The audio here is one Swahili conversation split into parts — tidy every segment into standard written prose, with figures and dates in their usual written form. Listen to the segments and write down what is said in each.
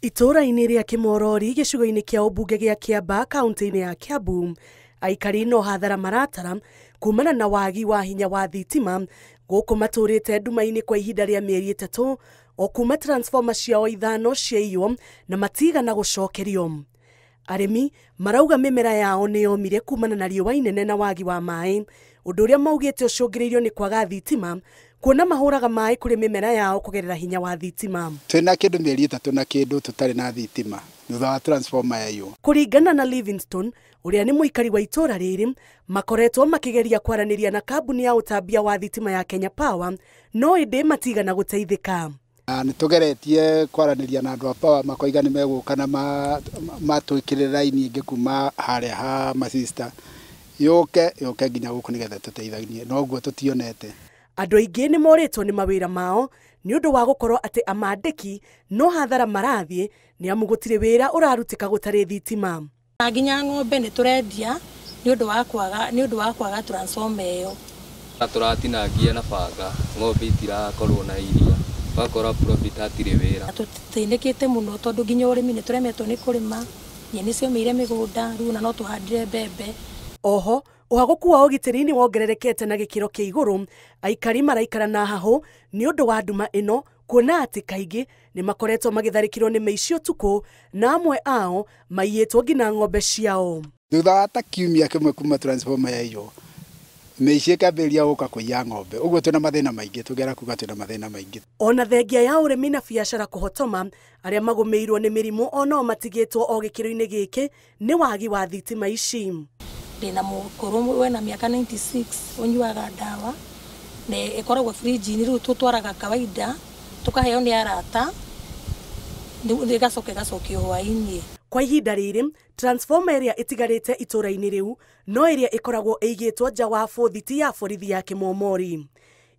Itũra-inĩ rĩa Kĩmorori gĩcigo-inĩ kĩa ũmbunge gĩa Kiambaa kaunti-inĩ ya Kiambu, aikari no hathara maratara kumana na wagi wa hinya wa thitima gũkũ matũrĩte nduma-inĩ kwa ihinda rĩa mĩeri 3 o kuma transformer ciao 5 ciaiywo na matigana gũcokerio. Arĩmi marauga mĩmera yao nĩ yomire kumana na riũa inene na wagi wa maĩ, ũndũ ũrĩa maugĩte ũcũngĩrĩirio nĩ kwaga thitima, kuona mahũraga maĩ kũrĩ mĩmera yao kũgerera hinya wa thitima. Twĩna kĩndũ mĩeri 3 na kĩndũ tũtarĩ na thitima thutha wa transformer yaiywo. Kũringana na Livingstone, ũrĩa nĩ mũikari wa itũra rĩrĩ, makoretwo makĩgeria kwaranĩria na kambuni ya ũtambia wa thitima ya Kenya Power, no ĩndĩ matigana gũteithĩka. Nĩ tũgeretie kwaranĩria na andũ a Power makoiga nĩ megũka na matwĩkĩrĩra raini ĩngĩ kuma harĩa ha masista yoke nginya gũkũ nĩgetha tũteithanie, no ũguo tũtionete. Andũ aingĩ nĩ moritwo nĩ mawĩra mao nĩ ũndũ wa gũkorwo atĩ amandĩki no hathara marathiĩ nĩ amu gũtirĩ wĩra ũrarutĩka gũtarĩ thitima. Nginya ng'ombe nĩ tũrendia nĩ ũndũ wa kwaga transformer ĩyo. Tũratinangia na banga, ng'ombe itirakorwo na iria, wakora profit hatirĩ wĩra. Tũthĩnĩkĩte mũno tondũ nginya ũrĩmi nĩ tũremetwo nĩ kũrĩma, nyeni ciomĩire mĩgũnda, rĩu na no tũhandire mbembe. Oho, ũhagũku wa ũgitĩri nĩ wongererekete na gĩkĩro kĩa igũrũ, aikari maraikara na hahũ nĩ ũndũ wa nduma ĩno, kuona atĩ kaingĩ nĩ makoretwo magĩtharĩkĩrwo nĩ mĩici ũtukũ na amwe ao maiyĩtwo nginya ng'ombe ciao. Thutha wa ta kiumia kĩmwe kuma transformer yaiywo, mĩici ĩkambĩrĩria gũka kũiya ng'ombe, ũguo twĩna mathĩna maingĩ, tũgera kuga twĩna mathĩna maingĩ. Ona thengia ya ũrĩmi na biacara kũhotoma, arĩa magũmĩirwo nĩ mĩrimũ onao matigĩtwo o gĩkĩro-inĩ gĩkĩ nĩ wagi wa thitima ici. Ndĩna mũkũrũ wena mĩaka 96 ũnyuaga ndawa na ĩkoragwo fridge-inĩ, rĩu tũtwaraga kawaida tũkaheo nĩ arata ĩgacokio hwaĩ-inĩ. Kwa ihinda rĩrĩ, transformer ĩrĩa ĩtigarĩte itũra-inĩ rĩu no ĩrĩa ĩkoragwo ĩigĩtwo nja wa bũthiti ya borithi ya Kĩmomori.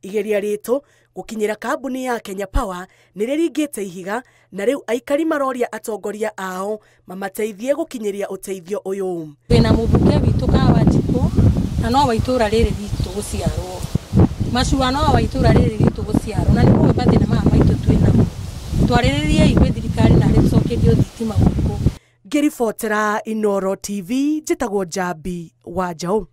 Igeria rĩtũ gũkinyĩra kambuni ya Kenya Power nĩ rĩringĩte ihiga, na rĩu aikari maroria atongoria ao mamateithie gũkinyĩria ũteithio ũyũ. Twĩna mũmbunge witũ Wanjikũ na no wa itũra rĩrĩ ritũ gũciarwo. Macua no wa itũra rĩrĩ ritũ gũciarwo, na nĩ mũĩ mathĩna maya maitũ twĩnamo. Twarĩrĩrie ithuĩ thirikari na rĩcokerio thitima gũkũ. Ngĩribotera Inooro TV, njĩtagwo Njambi Wanjaũ.